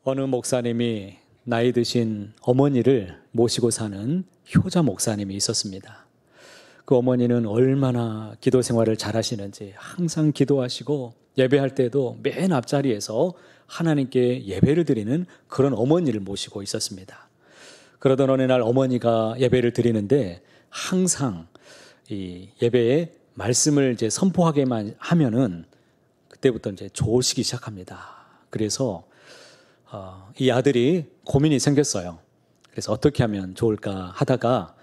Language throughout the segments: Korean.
어느 목사님이 나이 드신 어머니를 모시고 사는 효자 목사님이 있었습니다. 그 어머니는 얼마나 기도 생활을 잘하시는지 항상 기도하시고 예배할 때도 맨 앞자리에서 하나님께 예배를 드리는 그런 어머니를 모시고 있었습니다. 그러던 어느 날 어머니가 예배를 드리는데 항상 이 예배에 말씀을 이제 선포하게만 하면은 그때부터 이제 조시기 시작합니다. 그래서 이 아들이 고민이 생겼어요. 그래서 어떻게 하면 좋을까 하다가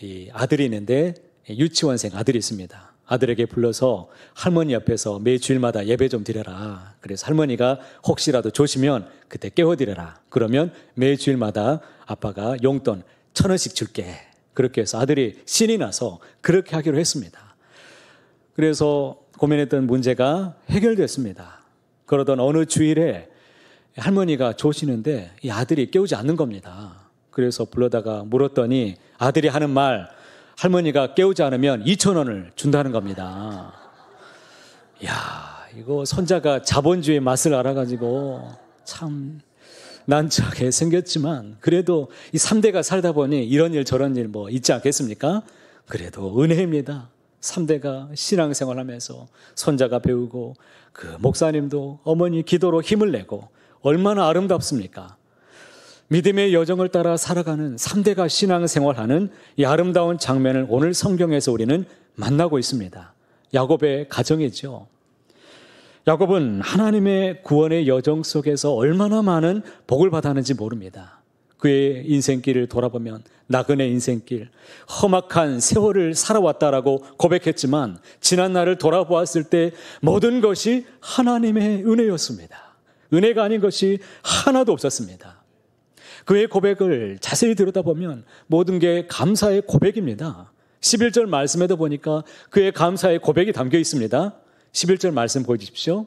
이 아들이 있는데 유치원생 아들이 있습니다. 아들에게 불러서 할머니 옆에서 매 주일마다 예배 좀 드려라. 그래서 할머니가 혹시라도 조시면 그때 깨워드려라. 그러면 매 주일마다 아빠가 용돈 1,000원씩 줄게. 그렇게 해서 아들이 신이 나서 그렇게 하기로 했습니다. 그래서 고민했던 문제가 해결됐습니다. 그러던 어느 주일에 할머니가 조시는데 이 아들이 깨우지 않는 겁니다. 그래서 불러다가 물었더니 아들이 하는 말, 할머니가 깨우지 않으면 2,000원을 준다는 겁니다. 이야, 이거 손자가 자본주의 맛을 알아가지고 참 난처하게 생겼지만 그래도 이 3대가 살다 보니 이런 일 저런 일 뭐 있지 않겠습니까? 그래도 은혜입니다. 3대가 신앙생활하면서 손자가 배우고 그 목사님도 어머니 기도로 힘을 내고 얼마나 아름답습니까? 믿음의 여정을 따라 살아가는 3대가 신앙생활하는 이 아름다운 장면을 오늘 성경에서 우리는 만나고 있습니다. 야곱의 가정이죠. 야곱은 하나님의 구원의 여정 속에서 얼마나 많은 복을 받았는지 모릅니다. 그의 인생길을 돌아보면 나그네 인생길, 험악한 세월을 살아왔다라고 고백했지만 지난 날을 돌아보았을 때 모든 것이 하나님의 은혜였습니다. 은혜가 아닌 것이 하나도 없었습니다. 그의 고백을 자세히 들여다보면 모든 게 감사의 고백입니다. 11절 말씀에도 보니까 그의 감사의 고백이 담겨 있습니다. 11절 말씀 보여주십시오.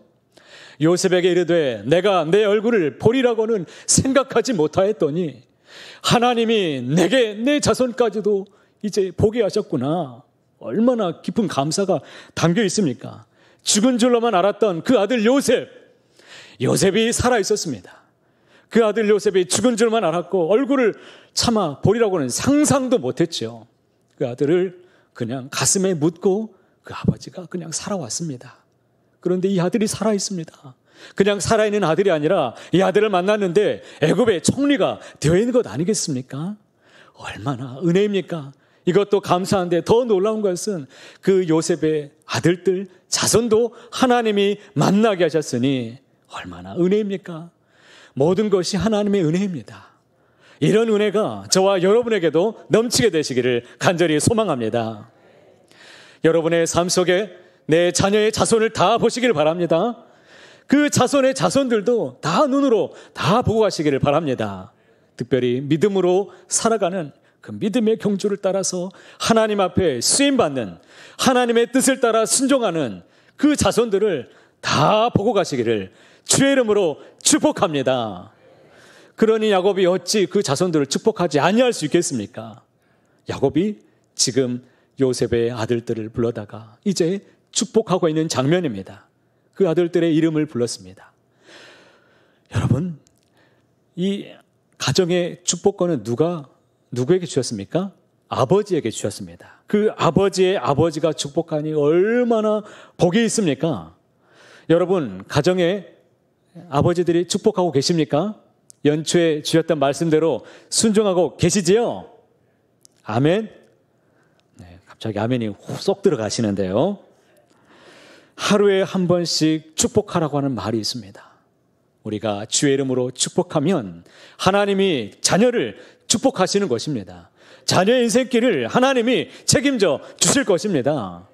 요셉에게 이르되 내가 내 얼굴을 보리라고는 생각하지 못하였더니 하나님이 내게 내 자손까지도 이제 보게 하셨구나. 얼마나 깊은 감사가 담겨 있습니까? 죽은 줄로만 알았던 그 아들 요셉이 살아 있었습니다. 그 아들 요셉이 죽은 줄만 알았고 얼굴을 차마 보리라고는 상상도 못했죠. 그 아들을 그냥 가슴에 묻고 그 아버지가 그냥 살아왔습니다. 그런데 이 아들이 살아있습니다. 그냥 살아있는 아들이 아니라 이 아들을 만났는데 애굽의 총리가 되어 있는 것 아니겠습니까? 얼마나 은혜입니까? 이것도 감사한데 더 놀라운 것은 그 요셉의 아들들 자손도 하나님이 만나게 하셨으니 얼마나 은혜입니까? 모든 것이 하나님의 은혜입니다. 이런 은혜가 저와 여러분에게도 넘치게 되시기를 간절히 소망합니다. 여러분의 삶 속에 내 자녀의 자손을 다 보시길 바랍니다. 그 자손의 자손들도 다 눈으로 다 보고 가시기를 바랍니다. 특별히 믿음으로 살아가는 그 믿음의 경주를 따라서 하나님 앞에 쓰임받는 하나님의 뜻을 따라 순종하는 그 자손들을 다 보고 가시기를 주의 이름으로 축복합니다. 그러니 야곱이 어찌 그 자손들을 축복하지 아니할 수 있겠습니까? 야곱이 지금 요셉의 아들들을 불러다가 이제 축복하고 있는 장면입니다. 그 아들들의 이름을 불렀습니다. 여러분, 이 가정의 축복권은 누구에게 주셨습니까? 아버지에게 주셨습니다. 그 아버지의 아버지가 축복하니 얼마나 복이 있습니까? 여러분, 가정에 아버지들이 축복하고 계십니까? 연초에 주셨던 말씀대로 순종하고 계시지요? 아멘? 네, 갑자기 아멘이 쏙 들어가시는데요. 하루에 한 번씩 축복하라고 하는 말이 있습니다. 우리가 주의 이름으로 축복하면 하나님이 자녀를 축복하시는 것입니다. 자녀의 인생길을 하나님이 책임져 주실 것입니다.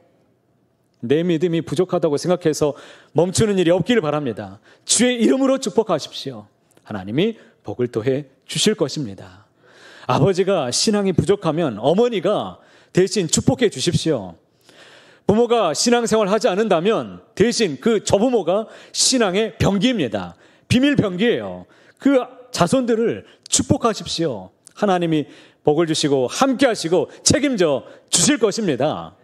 내 믿음이 부족하다고 생각해서 멈추는 일이 없기를 바랍니다. 주의 이름으로 축복하십시오. 하나님이 복을 더해 주실 것입니다. 아버지가 신앙이 부족하면 어머니가 대신 축복해 주십시오. 부모가 신앙생활 하지 않는다면 대신 그 조부모가 신앙의 병기입니다. 비밀 병기예요. 그 자손들을 축복하십시오. 하나님이 복을 주시고 함께 하시고 책임져 주실 것입니다.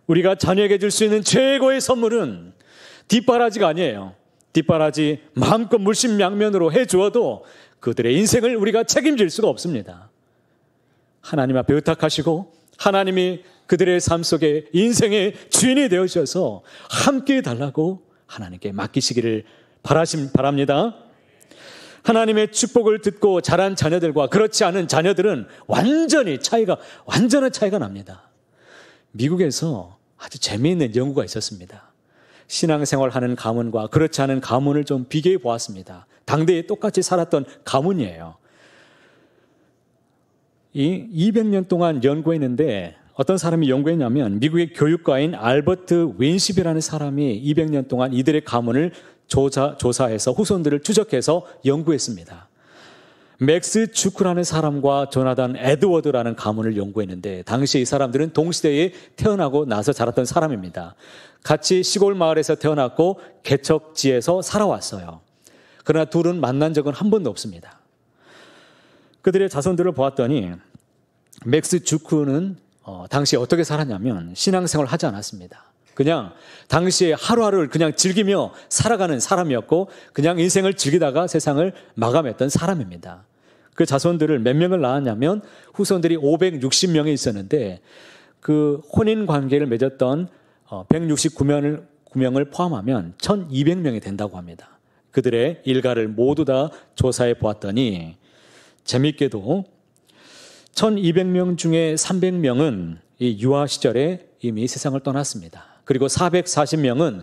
우리가 자녀에게 줄 수 있는 최고의 선물은 뒷바라지가 아니에요. 뒷바라지 마음껏 물심양면으로 해주어도 그들의 인생을 우리가 책임질 수가 없습니다. 하나님 앞에 의탁하시고 하나님이 그들의 삶 속에 인생의 주인이 되어주셔서 함께 달라고 하나님께 맡기시기를 바랍니다. 하나님의 축복을 듣고 자란 자녀들과 그렇지 않은 자녀들은 완전한 차이가 납니다. 미국에서 아주 재미있는 연구가 있었습니다. 신앙생활하는 가문과 그렇지 않은 가문을 좀 비교해 보았습니다. 당대에 똑같이 살았던 가문이에요. 이 200년 동안 연구했는데 어떤 사람이 연구했냐면 미국의 교육가인 알버트 윈십이라는 사람이 200년 동안 이들의 가문을 조사해서 후손들을 추적해서 연구했습니다. 맥스 주크라는 사람과 조나단 에드워드라는 가문을 연구했는데 당시 이 사람들은 동시대에 태어나고 나서 자랐던 사람입니다. 같이 시골 마을에서 태어났고 개척지에서 살아왔어요. 그러나 둘은 만난 적은 한 번도 없습니다. 그들의 자손들을 보았더니 맥스 주크는 당시에 어떻게 살았냐면 신앙생활을 하지 않았습니다. 그냥 당시에 하루하루를 그냥 즐기며 살아가는 사람이었고 그냥 인생을 즐기다가 세상을 마감했던 사람입니다. 그 자손들을 몇 명을 낳았냐면 후손들이 560명이 있었는데 그 혼인 관계를 맺었던 169명을 포함하면 1200명이 된다고 합니다. 그들의 일가를 모두 다 조사해 보았더니 재미있게도 1200명 중에 300명은 이 유아 시절에 이미 세상을 떠났습니다. 그리고 440명은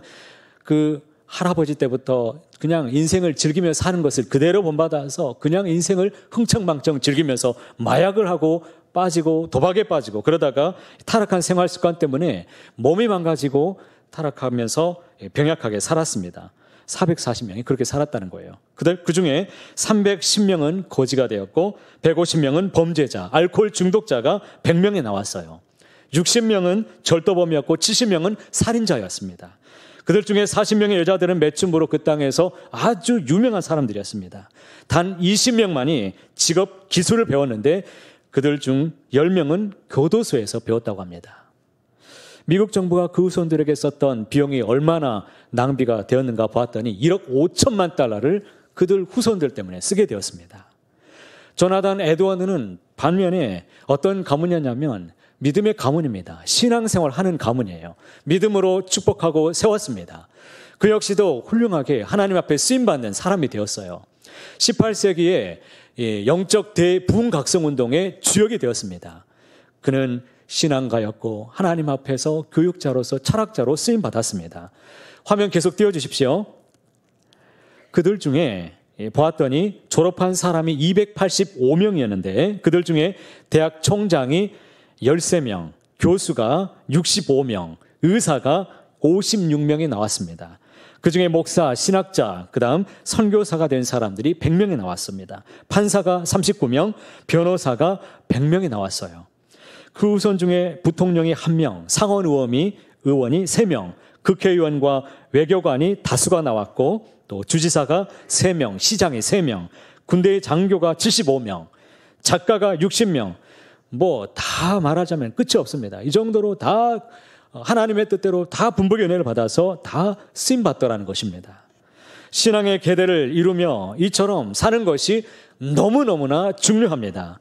그 할아버지 때부터 그냥 인생을 즐기며 사는 것을 그대로 본받아서 그냥 인생을 흥청망청 즐기면서 마약을 하고 빠지고 도박에 빠지고 그러다가 타락한 생활 습관 때문에 몸이 망가지고 타락하면서 병약하게 살았습니다. 440명이 그렇게 살았다는 거예요. 그 중에 310명은 거지가 되었고 150명은 범죄자, 알코올 중독자가 100명이 나왔어요. 60명은 절도범이었고 70명은 살인자였습니다. 그들 중에 40명의 여자들은 매춘부로 그 땅에서 아주 유명한 사람들이었습니다. 단 20명만이 직업 기술을 배웠는데 그들 중 10명은 교도소에서 배웠다고 합니다. 미국 정부가 그 후손들에게 썼던 비용이 얼마나 낭비가 되었는가 보았더니 1억 5천만 달러를 그들 후손들 때문에 쓰게 되었습니다. 조나단 에드워드는 반면에 어떤 가문이었냐면 믿음의 가문입니다. 신앙생활하는 가문이에요. 믿음으로 축복하고 세웠습니다. 그 역시도 훌륭하게 하나님 앞에 쓰임받는 사람이 되었어요. 18세기에 영적 대부흥각성운동의 주역이 되었습니다. 그는 신앙가였고 하나님 앞에서 교육자로서 철학자로 쓰임받았습니다. 화면 계속 띄워주십시오. 그들 중에 보았더니 졸업한 사람이 285명이었는데 그들 중에 대학 총장이 13명, 교수가 65명, 의사가 56명이 나왔습니다. 그중에 목사, 신학자, 그 다음 선교사가 된 사람들이 100명이 나왔습니다. 판사가 39명, 변호사가 100명이 나왔어요. 그 후손 중에 부통령이 1명, 상원 의원이 3명, 국회의원과 외교관이 다수가 나왔고 또 주지사가 3명, 시장이 3명, 군대의 장교가 75명, 작가가 60명, 다 말하자면 끝이 없습니다. 이 정도로 다 하나님의 뜻대로 다 분복의 은혜를 받아서 다 쓰임받더라는 것입니다. 신앙의 계대를 이루며 이처럼 사는 것이 너무너무나 중요합니다.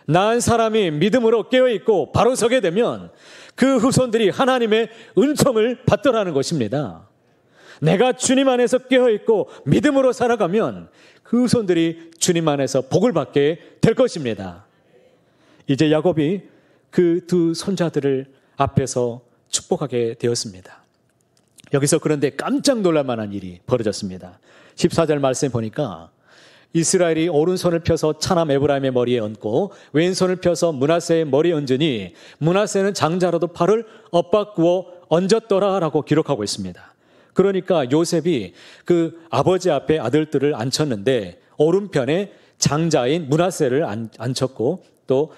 나은 사람이 믿음으로 깨어있고 바로 서게 되면 그 후손들이 하나님의 은총을 받더라는 것입니다. 내가 주님 안에서 깨어있고 믿음으로 살아가면 그 후손들이 주님 안에서 복을 받게 될 것입니다. 이제 야곱이 그 두 손자들을 앞에서 축복하게 되었습니다. 여기서 그런데 깜짝 놀랄 만한 일이 벌어졌습니다. 14절 말씀 보니까 이스라엘이 오른손을 펴서 차남 에브라임의 머리에 얹고 왼손을 펴서 므낫세의 머리에 얹으니 므낫세는 장자로도 팔을 엇바꾸어 얹었더라라고 기록하고 있습니다. 그러니까 요셉이 그 아버지 앞에 아들들을 앉혔는데 오른편에 장자인 므낫세를 앉혔고 또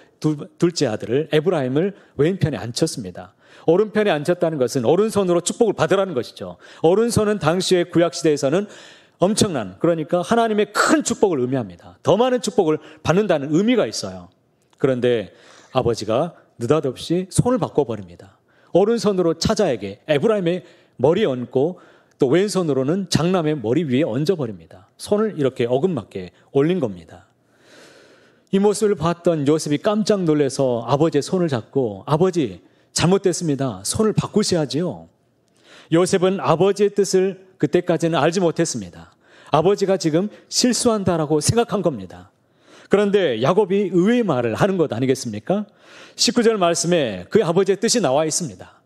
둘째 아들을 에브라임을 왼편에 앉혔습니다. 오른편에 앉혔다는 것은 오른손으로 축복을 받으라는 것이죠. 오른손은 당시의 구약시대에서는 엄청난, 그러니까 하나님의 큰 축복을 의미합니다. 더 많은 축복을 받는다는 의미가 있어요. 그런데 아버지가 느닷없이 손을 바꿔버립니다. 오른손으로 차자에게 에브라임의 머리에 얹고 또 왼손으로는 장남의 머리 위에 얹어버립니다. 손을 이렇게 어긋맞게 올린 겁니다. 이 모습을 봤던 요셉이 깜짝 놀라서 아버지의 손을 잡고 아버지 잘못됐습니다. 손을 바꾸셔야지요. 요셉은 아버지의 뜻을 그때까지는 알지 못했습니다. 아버지가 지금 실수한다라고 생각한 겁니다. 그런데 야곱이 의외의 말을 하는 것 아니겠습니까? 19절 말씀에 그의 아버지의 뜻이 나와 있습니다.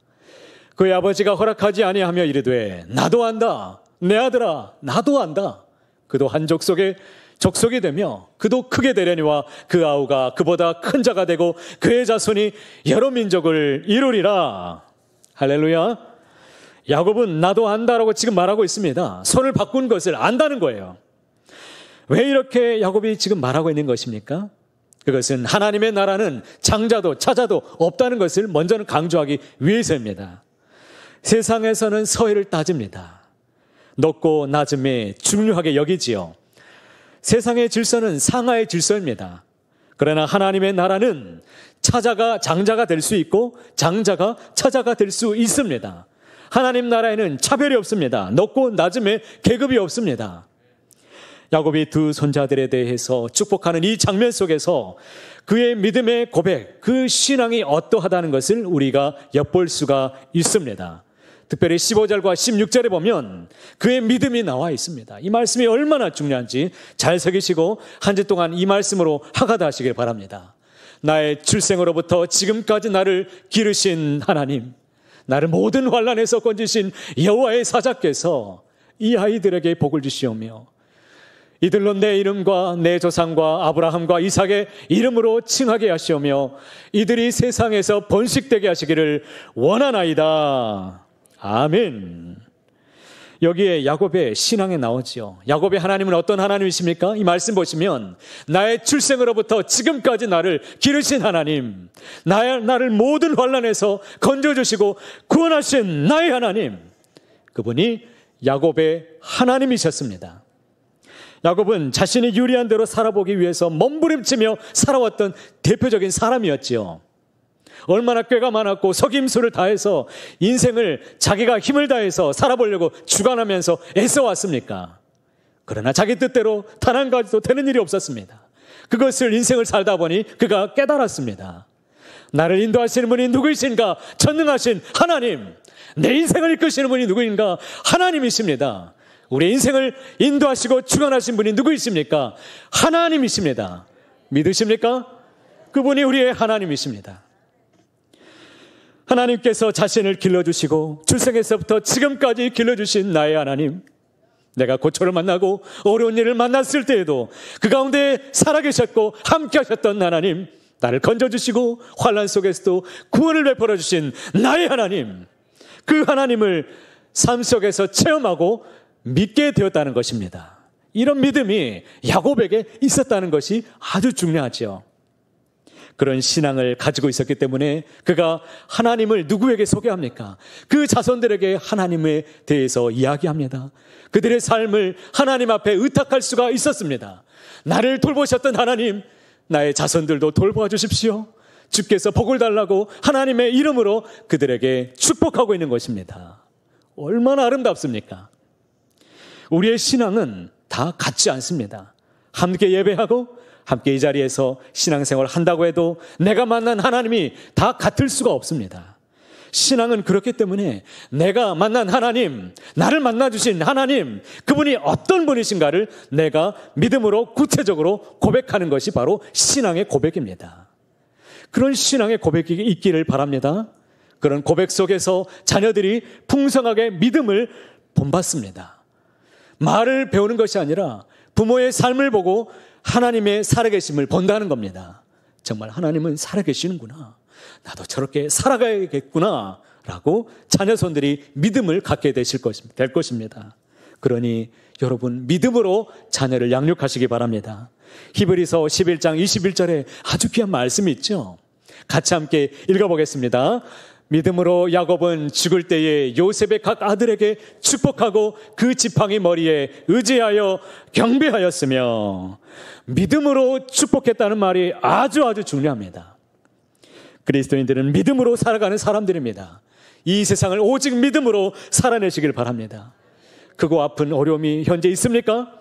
그의 아버지가 허락하지 아니하며 이르되 나도 안다. 내 아들아 나도 안다. 그도 한 족속이 되며 그도 크게 되려니와 그 아우가 그보다 큰 자가 되고 그의 자손이 여러 민족을 이루리라. 할렐루야. 야곱은 나도 안다라고 지금 말하고 있습니다. 손을 바꾼 것을 안다는 거예요. 왜 이렇게 야곱이 지금 말하고 있는 것입니까? 그것은 하나님의 나라는 장자도 차자도 없다는 것을 먼저는 강조하기 위해서입니다. 세상에서는 서해를 따집니다. 높고 낮음이 중요하게 여기지요. 세상의 질서는 상하의 질서입니다. 그러나 하나님의 나라는 차자가 장자가 될 수 있고 장자가 차자가 될 수 있습니다. 하나님 나라에는 차별이 없습니다. 높고 낮음에 계급이 없습니다. 야곱이 두 손자들에 대해서 축복하는 이 장면 속에서 그의 믿음의 고백, 그 신앙이 어떠하다는 것을 우리가 엿볼 수가 있습니다. 특별히 15절과 16절에 보면 그의 믿음이 나와 있습니다. 이 말씀이 얼마나 중요한지 잘 새기시고 한 주 동안 이 말씀으로 하가다 하시길 바랍니다. 나의 출생으로부터 지금까지 나를 기르신 하나님, 나를 모든 환난에서 건지신 여호와의 사자께서 이 아이들에게 복을 주시오며 이들로 내 이름과 내 조상과 아브라함과 이삭의 이름으로 칭하게 하시오며 이들이 세상에서 번식되게 하시기를 원하나이다. 아멘. 여기에 야곱의 신앙에 나오지요. 야곱의 하나님은 어떤 하나님이십니까? 이 말씀 보시면 나의 출생으로부터 지금까지 나를 기르신 하나님, 나를 모든 환난에서 건져주시고 구원하신 나의 하나님, 그분이 야곱의 하나님이셨습니다. 야곱은 자신이 유리한 대로 살아보기 위해서 몸부림치며 살아왔던 대표적인 사람이었지요. 얼마나 꾀가 많았고 속임수를 다해서 인생을 자기가 힘을 다해서 살아보려고 주관하면서 애써왔습니까? 그러나 자기 뜻대로 단 한 가지도 되는 일이 없었습니다. 그것을 인생을 살다 보니 그가 깨달았습니다. 나를 인도하시는 분이 누구이신가? 전능하신 하나님, 내 인생을 이끄시는 분이 누구인가? 하나님이십니다. 우리 인생을 인도하시고 주관하신 분이 누구이십니까? 하나님이십니다. 믿으십니까? 그분이 우리의 하나님이십니다. 하나님께서 자신을 길러주시고 출생에서부터 지금까지 길러주신 나의 하나님, 내가 고초를 만나고 어려운 일을 만났을 때에도 그 가운데 살아계셨고 함께 하셨던 하나님, 나를 건져주시고 환난 속에서도 구원을 베풀어 주신 나의 하나님, 그 하나님을 삶 속에서 체험하고 믿게 되었다는 것입니다. 이런 믿음이 야곱에게 있었다는 것이 아주 중요하죠. 그런 신앙을 가지고 있었기 때문에 그가 하나님을 누구에게 소개합니까? 그 자손들에게 하나님에 대해서 이야기합니다. 그들의 삶을 하나님 앞에 의탁할 수가 있었습니다. 나를 돌보셨던 하나님, 나의 자손들도 돌보아 주십시오. 주께서 복을 달라고 하나님의 이름으로 그들에게 축복하고 있는 것입니다. 얼마나 아름답습니까? 우리의 신앙은 다 같지 않습니다. 함께 예배하고 함께 이 자리에서 신앙생활을 한다고 해도 내가 만난 하나님이 다 같을 수가 없습니다. 신앙은 그렇기 때문에 내가 만난 하나님, 나를 만나주신 하나님, 그분이 어떤 분이신가를 내가 믿음으로 구체적으로 고백하는 것이 바로 신앙의 고백입니다. 그런 신앙의 고백이 있기를 바랍니다. 그런 고백 속에서 자녀들이 풍성하게 믿음을 본받습니다. 말을 배우는 것이 아니라 부모의 삶을 보고 하나님의 살아계심을 본다는 겁니다. 정말 하나님은 살아계시는구나, 나도 저렇게 살아가야겠구나 라고 자녀손들이 믿음을 갖게 될 것입니다. 그러니 여러분, 믿음으로 자녀를 양육하시기 바랍니다. 히브리서 11장 21절에 아주 귀한 말씀이 있죠. 같이 함께 읽어보겠습니다. 믿음으로 야곱은 죽을 때에 요셉의 각 아들에게 축복하고 그 지팡이 머리에 의지하여 경배하였으며, 믿음으로 축복했다는 말이 아주 중요합니다. 그리스도인들은 믿음으로 살아가는 사람들입니다. 이 세상을 오직 믿음으로 살아내시길 바랍니다. 크고 아픈 어려움이 현재 있습니까?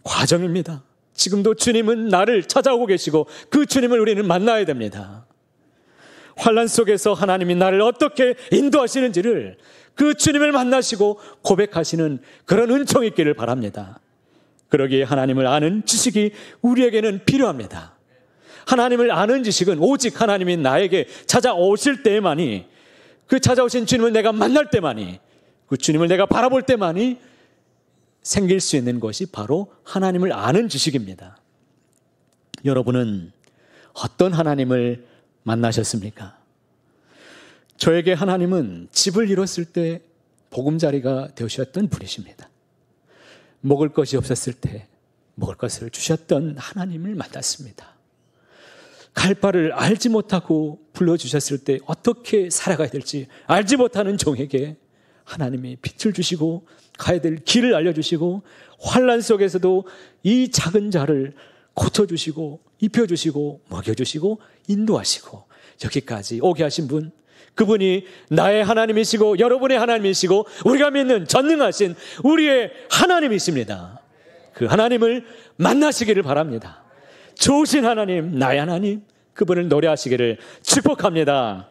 과정입니다. 지금도 주님은 나를 찾아오고 계시고 그 주님을 우리는 만나야 됩니다. 환난 속에서 하나님이 나를 어떻게 인도하시는지를 그 주님을 만나시고 고백하시는 그런 은총이 있기를 바랍니다. 그러기에 하나님을 아는 지식이 우리에게는 필요합니다. 하나님을 아는 지식은 오직 하나님이 나에게 찾아오실 때만이, 그 찾아오신 주님을 내가 만날 때만이, 그 주님을 내가 바라볼 때만이 생길 수 있는 것이 바로 하나님을 아는 지식입니다. 여러분은 어떤 하나님을 만나셨습니까? 저에게 하나님은 집을 잃었을 때 보금자리가 되셨던 분이십니다. 먹을 것이 없었을 때 먹을 것을 주셨던 하나님을 만났습니다. 갈 바를 알지 못하고 불러주셨을 때 어떻게 살아가야 될지 알지 못하는 종에게 하나님이 빛을 주시고 가야 될 길을 알려주시고 환난 속에서도 이 작은 자를 고쳐주시고 입혀주시고 먹여주시고 인도하시고 여기까지 오게 하신 분, 그분이 나의 하나님이시고 여러분의 하나님이시고 우리가 믿는 전능하신 우리의 하나님이십니다. 그 하나님을 만나시기를 바랍니다. 좋으신 하나님, 나의 하나님, 그분을 노래하시기를 축복합니다.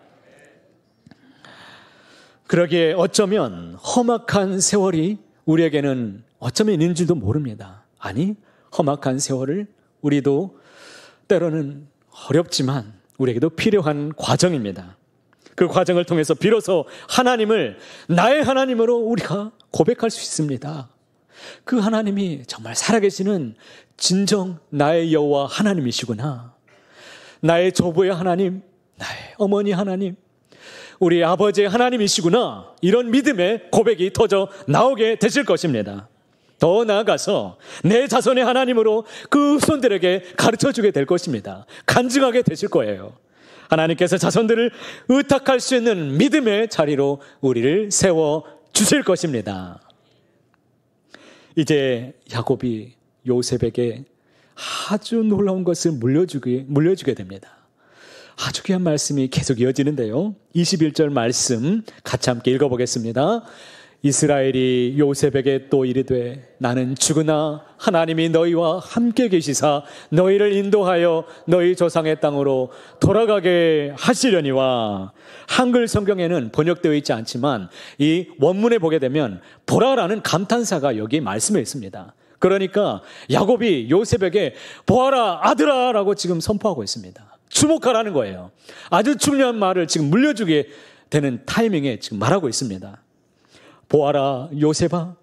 그러기에 어쩌면 험악한 세월이 우리에게는 어쩌면 있는 줄도 모릅니다. 아니, 험악한 세월을 우리도 때로는 어렵지만 우리에게도 필요한 과정입니다. 그 과정을 통해서 비로소 하나님을 나의 하나님으로 우리가 고백할 수 있습니다. 그 하나님이 정말 살아계시는 진정 나의 여호와 하나님이시구나. 나의 조부의 하나님, 나의 어머니 하나님, 우리 아버지의 하나님이시구나. 이런 믿음의 고백이 터져 나오게 되실 것입니다. 더 나아가서 내 자손의 하나님으로 그 후손들에게 가르쳐주게 될 것입니다. 간증하게 되실 거예요. 하나님께서 자손들을 의탁할 수 있는 믿음의 자리로 우리를 세워주실 것입니다. 이제 야곱이 요셉에게 아주 놀라운 것을 물려주게 됩니다. 아주 귀한 말씀이 계속 이어지는데요. 21절 말씀 같이 함께 읽어보겠습니다. 이스라엘이 요셉에게 또 이르되 나는 죽으나 하나님이 너희와 함께 계시사 너희를 인도하여 너희 조상의 땅으로 돌아가게 하시려니와. 한글 성경에는 번역되어 있지 않지만 이 원문에 보게 되면 보라라는 감탄사가 여기 말씀에 있습니다. 그러니까 야곱이 요셉에게 보아라 아들아 라고 지금 선포하고 있습니다. 주목하라는 거예요. 아주 중요한 말을 지금 물려주게 되는 타이밍에 지금 말하고 있습니다. 보아라 요셉아,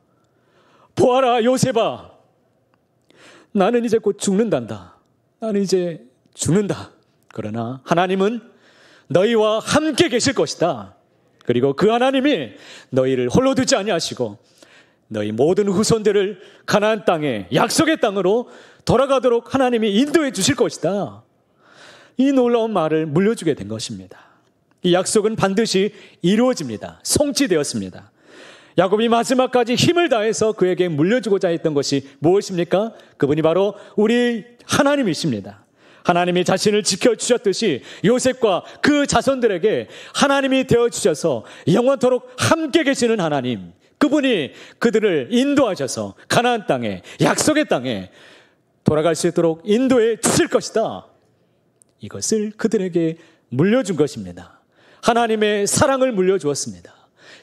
보아라 요셉아, 나는 이제 곧 죽는단다. 나는 이제 죽는다. 그러나 하나님은 너희와 함께 계실 것이다. 그리고 그 하나님이 너희를 홀로 두지 아니하시고 너희 모든 후손들을 가나안 땅에 약속의 땅으로 돌아가도록 하나님이 인도해 주실 것이다. 이 놀라운 말을 물려주게 된 것입니다. 이 약속은 반드시 이루어집니다. 성취되었습니다. 야곱이 마지막까지 힘을 다해서 그에게 물려주고자 했던 것이 무엇입니까? 그분이 바로 우리 하나님이십니다. 하나님이 자신을 지켜주셨듯이 요셉과 그 자손들에게 하나님이 되어주셔서 영원토록 함께 계시는 하나님, 그분이 그들을 인도하셔서 가나안 땅에, 약속의 땅에 돌아갈 수 있도록 인도해 주실 것이다. 이것을 그들에게 물려준 것입니다. 하나님의 사랑을 물려주었습니다.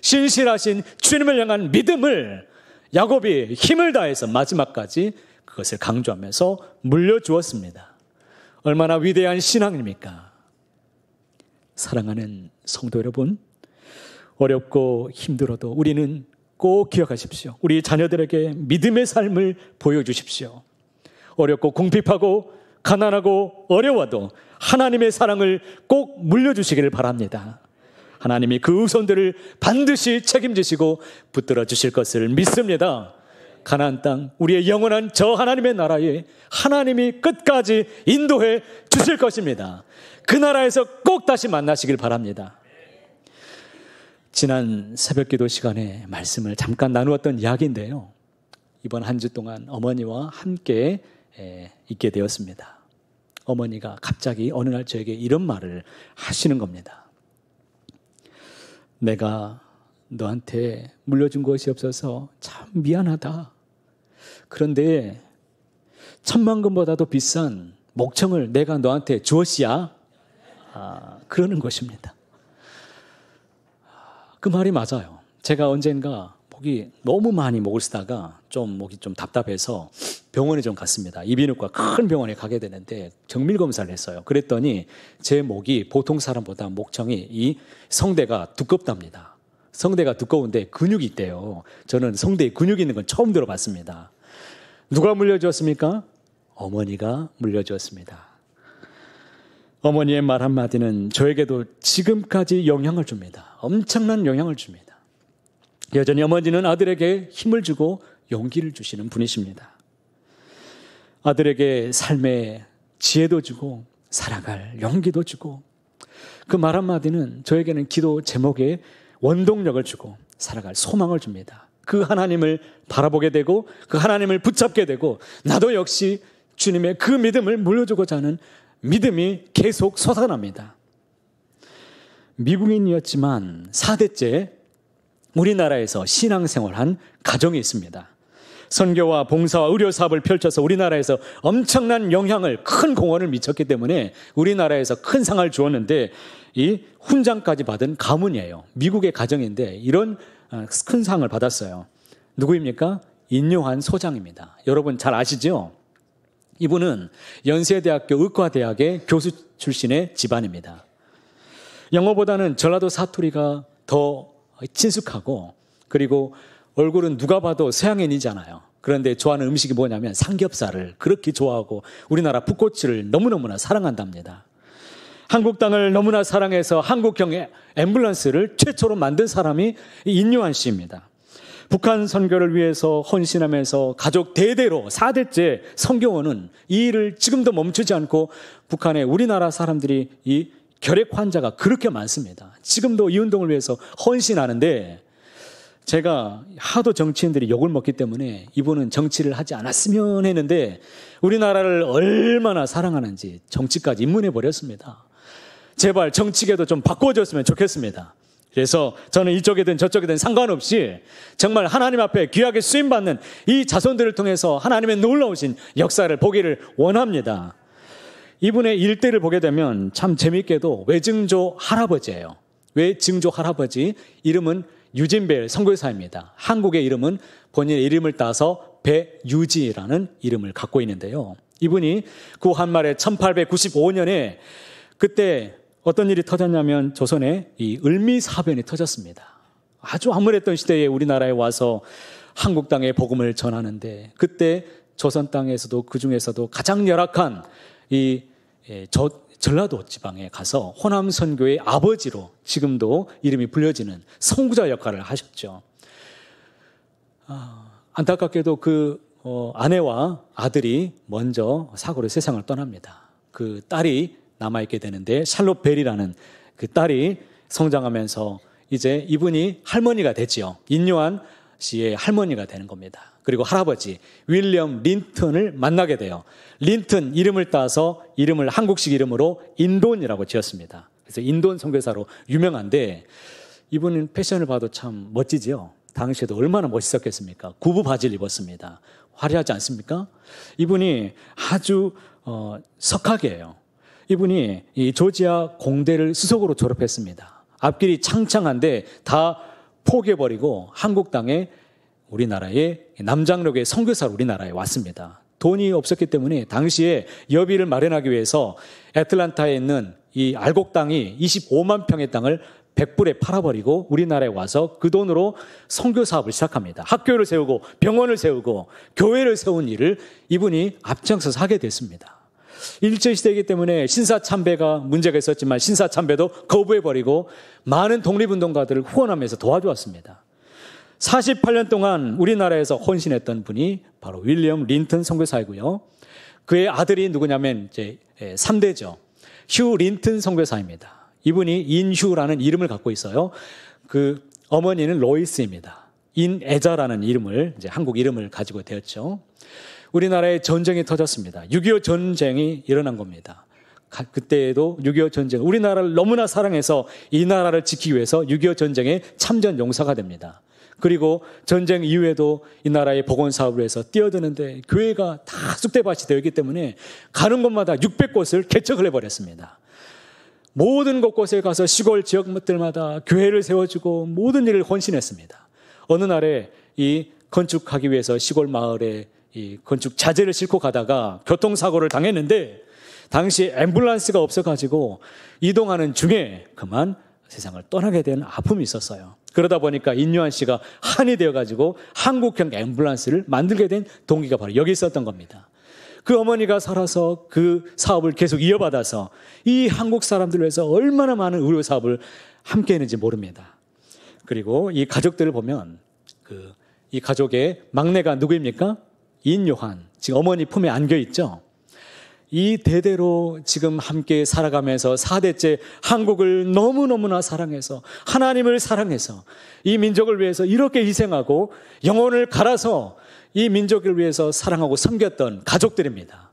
신실하신 주님을 향한 믿음을 야곱이 힘을 다해서 마지막까지 그것을 강조하면서 물려주었습니다. 얼마나 위대한 신앙입니까? 사랑하는 성도 여러분, 어렵고 힘들어도 우리는 꼭 기억하십시오. 우리 자녀들에게 믿음의 삶을 보여주십시오. 어렵고 궁핍하고 가난하고 어려워도 하나님의 사랑을 꼭 물려주시기를 바랍니다. 하나님이 그 후손들을 반드시 책임지시고 붙들어 주실 것을 믿습니다. 가나안 땅, 우리의 영원한 저 하나님의 나라에 하나님이 끝까지 인도해 주실 것입니다. 그 나라에서 꼭 다시 만나시길 바랍니다. 지난 새벽기도 시간에 말씀을 잠깐 나누었던 이야기인데요. 이번 한 주 동안 어머니와 함께 있게 되었습니다. 어머니가 갑자기 어느 날 저에게 이런 말을 하시는 겁니다. 내가 너한테 물려준 것이 없어서 참 미안하다. 그런데 10,000,000금보다도 비싼 목청을 내가 너한테 주었시야. 그러는 것입니다. 그 말이 맞아요. 제가 언젠가 목이 너무 많이 목을 쓰다가 목이 좀 답답해서 병원에 좀 갔습니다. 이비인후과 큰 병원에 가게 되는데 정밀 검사를 했어요. 그랬더니 제 목이 보통 사람보다 목청이 이 성대가 두껍답니다. 성대가 두꺼운데 근육이 있대요. 저는 성대에 근육이 있는 건 처음 들어봤습니다. 누가 물려주었습니까? 어머니가 물려주었습니다. 어머니의 말 한마디는 저에게도 지금까지 영향을 줍니다. 엄청난 영향을 줍니다. 여전히 어머니는 아들에게 힘을 주고 용기를 주시는 분이십니다. 아들에게 삶의 지혜도 주고 살아갈 용기도 주고 그 말 한마디는 저에게는 기도 제목에 원동력을 주고 살아갈 소망을 줍니다. 그 하나님을 바라보게 되고 그 하나님을 붙잡게 되고 나도 역시 주님의 그 믿음을 물려주고자 하는 믿음이 계속 솟아납니다. 미국인이었지만 4대째 우리나라에서 신앙생활한 가정이 있습니다. 선교와 봉사와 의료사업을 펼쳐서 우리나라에서 엄청난 영향을 큰 공헌을 미쳤기 때문에 우리나라에서 큰 상을 주었는데 이 훈장까지 받은 가문이에요. 미국의 가정인데 이런 큰 상을 받았어요. 누구입니까? 인요한 소장입니다. 여러분 잘 아시죠? 이분은 연세대학교 의과대학의 교수 출신의 집안입니다. 영어보다는 전라도 사투리가 더 친숙하고 그리고 얼굴은 누가 봐도 서양인이잖아요. 그런데 좋아하는 음식이 뭐냐면 삼겹살을 그렇게 좋아하고 우리나라 풋고추를 너무너무나 사랑한답니다. 한국 땅을 너무나 사랑해서 한국형 앰뷸런스를 최초로 만든 사람이 인요한 씨입니다. 북한 선교를 위해서 헌신하면서 가족 대대로 4대째 선교원은 이 일을 지금도 멈추지 않고 북한에 우리나라 사람들이 이 결핵 환자가 그렇게 많습니다. 지금도 이 운동을 위해서 헌신하는데 제가 하도 정치인들이 욕을 먹기 때문에 이분은 정치를 하지 않았으면 했는데 우리나라를 얼마나 사랑하는지 정치까지 입문해 버렸습니다. 제발 정치계도 좀 바꿔줬으면 좋겠습니다. 그래서 저는 이쪽이든 저쪽이든 상관없이 정말 하나님 앞에 귀하게 쓰임받는 이 자손들을 통해서 하나님의 놀라우신 역사를 보기를 원합니다. 이분의 일대를 보게 되면 참 재미있게도 외증조 할아버지예요. 외증조 할아버지 이름은 유진벨 선교사입니다. 한국의 이름은 본인의 이름을 따서 배유지라는 이름을 갖고 있는데요. 이분이 구한말에 1895년에 그때 어떤 일이 터졌냐면 조선에 이 을미사변이 터졌습니다. 아주 암울했던 시대에 우리나라에 와서 한국 땅에 복음을 전하는데 그때 조선 땅에서도 그중에서도 가장 열악한 이 전라도 지방에 가서 호남 선교의 아버지로 지금도 이름이 불려지는 선구자 역할을 하셨죠. 안타깝게도 그 아내와 아들이 먼저 사고로 세상을 떠납니다. 그 딸이 남아있게 되는데 샬롯 벨이라는 그 딸이 성장하면서 이제 이분이 할머니가 됐지요. 인요한 씨의 할머니가 되는 겁니다. 그리고 할아버지 윌리엄 린턴을 만나게 돼요. 린턴 이름을 따서 이름을 한국식 이름으로 인돈이라고 지었습니다. 그래서 인돈 선교사로 유명한데 이분은 패션을 봐도 참 멋지지요. 당시에도 얼마나 멋있었겠습니까? 구부 바지를 입었습니다. 화려하지 않습니까? 이분이 아주 석학이에요. 이분이 이 조지아 공대를 수석으로 졸업했습니다. 앞길이 창창한데 다 포기해버리고 한국 땅에 우리나라의 남장록의 선교사로 우리나라에 왔습니다. 돈이 없었기 때문에 당시에 여비를 마련하기 위해서 애틀란타에 있는 이 알곡 땅이 25만 평의 땅을 100불에 팔아버리고 우리나라에 와서 그 돈으로 선교 사업을 시작합니다. 학교를 세우고 병원을 세우고 교회를 세운 일을 이분이 앞장서서 하게 됐습니다. 일제시대이기 때문에 신사참배가 문제가 있었지만 신사참배도 거부해버리고 많은 독립운동가들을 후원하면서 도와주었습니다. 48년 동안 우리나라에서 헌신했던 분이 바로 윌리엄 린턴 선교사이고요. 그의 아들이 누구냐면 이제 3대죠. 휴 린턴 선교사입니다. 이분이 인휴라는 이름을 갖고 있어요. 그 어머니는 로이스입니다. 인애자라는 이름을 이제 한국 이름을 가지고 되었죠. 우리나라에 전쟁이 터졌습니다. 6.25 전쟁이 일어난 겁니다. 그때에도 6.25 전쟁, 우리나라를 너무나 사랑해서 이 나라를 지키기 위해서 6.25 전쟁에 참전 용사가 됩니다. 그리고 전쟁 이후에도 이 나라의 복원 사업을 해서 뛰어드는데 교회가 다 쑥대밭이 되어 있기 때문에 가는 곳마다 600곳을 개척을 해버렸습니다. 모든 곳곳에 가서 시골 지역들마다 교회를 세워주고 모든 일을 헌신했습니다. 어느 날에 이 건축하기 위해서 시골 마을에 이 건축 자재를 싣고 가다가 교통사고를 당했는데 당시 앰뷸런스가 없어가지고 이동하는 중에 그만 세상을 떠나게 된 아픔이 있었어요. 그러다 보니까 인요한 씨가 한이 되어가지고 한국형 앰뷸런스를 만들게 된 동기가 바로 여기 있었던 겁니다. 그 어머니가 살아서 그 사업을 계속 이어받아서 이 한국 사람들을 위해서 얼마나 많은 의료 사업을 함께 했는지 모릅니다. 그리고 이 가족들을 보면 이 가족의 막내가 누구입니까? 인요한. 지금 어머니 품에 안겨 있죠. 이 대대로 지금 함께 살아가면서 4대째 한국을 너무너무나 사랑해서 하나님을 사랑해서 이 민족을 위해서 이렇게 희생하고 영혼을 갈아서 이 민족을 위해서 사랑하고 섬겼던 가족들입니다.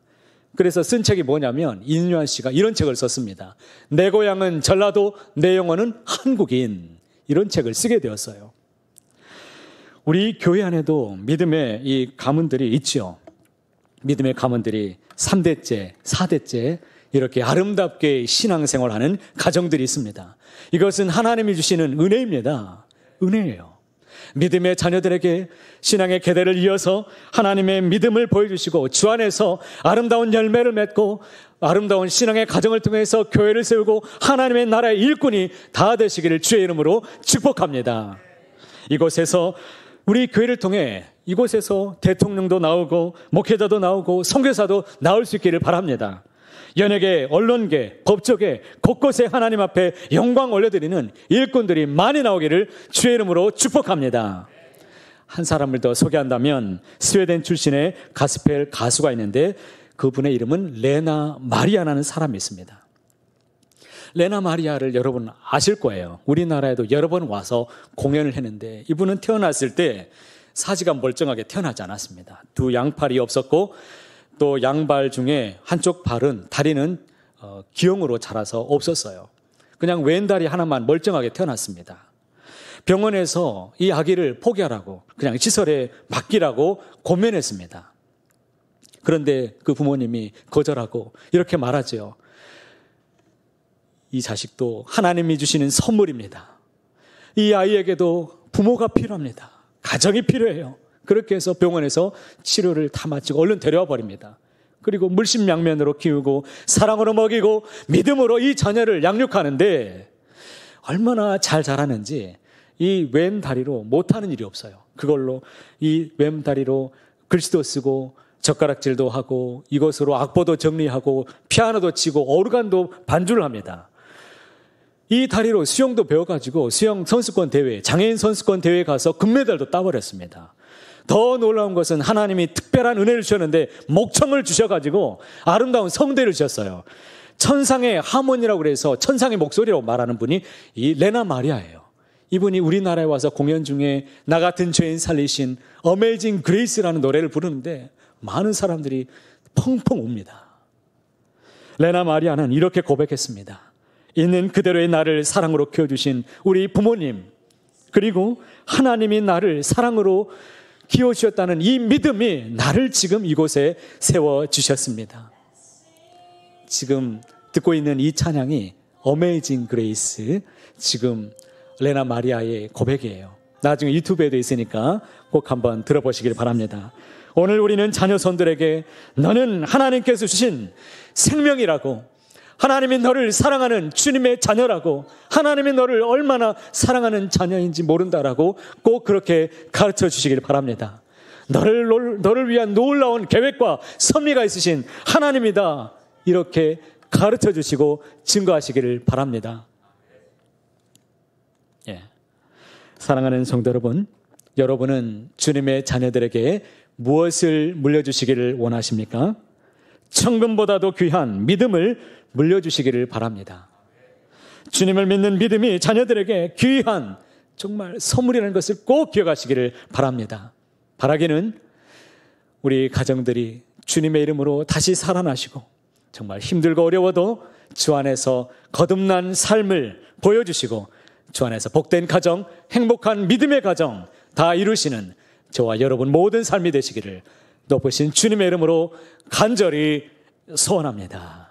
그래서 쓴 책이 뭐냐면 인요한 씨가 이런 책을 썼습니다. 내 고향은 전라도, 내 영혼은 한국인. 이런 책을 쓰게 되었어요. 우리 교회 안에도 믿음의 이 가문들이 있지요. 믿음의 가문들이 3대째, 4대째 이렇게 아름답게 신앙생활하는 가정들이 있습니다. 이것은 하나님이 주시는 은혜입니다. 은혜예요. 믿음의 자녀들에게 신앙의 계대를 이어서 하나님의 믿음을 보여주시고 주 안에서 아름다운 열매를 맺고 아름다운 신앙의 가정을 통해서 교회를 세우고 하나님의 나라의 일꾼이 다 되시기를 주의 이름으로 축복합니다. 이곳에서 우리 교회를 통해 이곳에서 대통령도 나오고 목회자도 나오고 선교사도 나올 수 있기를 바랍니다. 연예계, 언론계, 법조계 곳곳에 하나님 앞에 영광 올려드리는 일꾼들이 많이 나오기를 주의 이름으로 축복합니다. 한 사람을 더 소개한다면 스웨덴 출신의 가스펠 가수가 있는데 그분의 이름은 레나 마리아라는 사람이 있습니다. 레나 마리아를 여러분 아실 거예요. 우리나라에도 여러 번 와서 공연을 했는데 이분은 태어났을 때 사지가 멀쩡하게 태어나지 않았습니다. 두 양팔이 없었고 또 양발 중에 한쪽 발은 다리는 기형으로 자라서 없었어요. 그냥 왼다리 하나만 멀쩡하게 태어났습니다. 병원에서 이 아기를 포기하라고 그냥 시설에 맡기라고 고면했습니다. 그런데 그 부모님이 거절하고 이렇게 말하죠. 이 자식도 하나님이 주시는 선물입니다. 이 아이에게도 부모가 필요합니다. 가정이 필요해요. 그렇게 해서 병원에서 치료를 다 마치고 얼른 데려와 버립니다. 그리고 물심양면으로 키우고 사랑으로 먹이고 믿음으로 이 자녀를 양육하는데 얼마나 잘 자라는지 이 왼다리로 못하는 일이 없어요. 그걸로 이 왼다리로 글씨도 쓰고 젓가락질도 하고 이것으로 악보도 정리하고 피아노도 치고 오르간도 반주를 합니다. 이 다리로 수영도 배워가지고 수영 선수권 대회, 장애인 선수권 대회에 가서 금메달도 따버렸습니다. 더 놀라운 것은 하나님이 특별한 은혜를 주셨는데 목청을 주셔가지고 아름다운 성대를 주셨어요. 천상의 하모니라고 그래서 천상의 목소리라고 말하는 분이 이 레나 마리아예요. 이분이 우리나라에 와서 공연 중에 나 같은 죄인 살리신 어메이징 그레이스라는 노래를 부르는데 많은 사람들이 펑펑 웁니다. 레나 마리아는 이렇게 고백했습니다. 있는 그대로의 나를 사랑으로 키워주신 우리 부모님 그리고 하나님이 나를 사랑으로 키워주셨다는 이 믿음이 나를 지금 이곳에 세워주셨습니다. 지금 듣고 있는 이 찬양이 어메이징 그레이스 지금 레나 마리아의 고백이에요. 나중에 유튜브에도 있으니까 꼭 한번 들어보시길 바랍니다. 오늘 우리는 자녀손들에게 너는 하나님께서 주신 생명이라고 하나님이 너를 사랑하는 주님의 자녀라고 하나님이 너를 얼마나 사랑하는 자녀인지 모른다라고 꼭 그렇게 가르쳐 주시길 바랍니다. 너를 위한 놀라운 계획과 섭리가 있으신 하나님이다. 이렇게 가르쳐 주시고 증거하시기를 바랍니다. 예. 사랑하는 성도 여러분, 여러분은 주님의 자녀들에게 무엇을 물려주시기를 원하십니까? 천금보다도 귀한 믿음을 물려주시기를 바랍니다. 주님을 믿는 믿음이 자녀들에게 귀한 정말 선물이라는 것을 꼭 기억하시기를 바랍니다. 바라기는 우리 가정들이 주님의 이름으로 다시 살아나시고 정말 힘들고 어려워도 주 안에서 거듭난 삶을 보여주시고 주 안에서 복된 가정, 행복한 믿음의 가정 다 이루시는 저와 여러분 모든 삶이 되시기를 높으신 주님의 이름으로 간절히 소원합니다.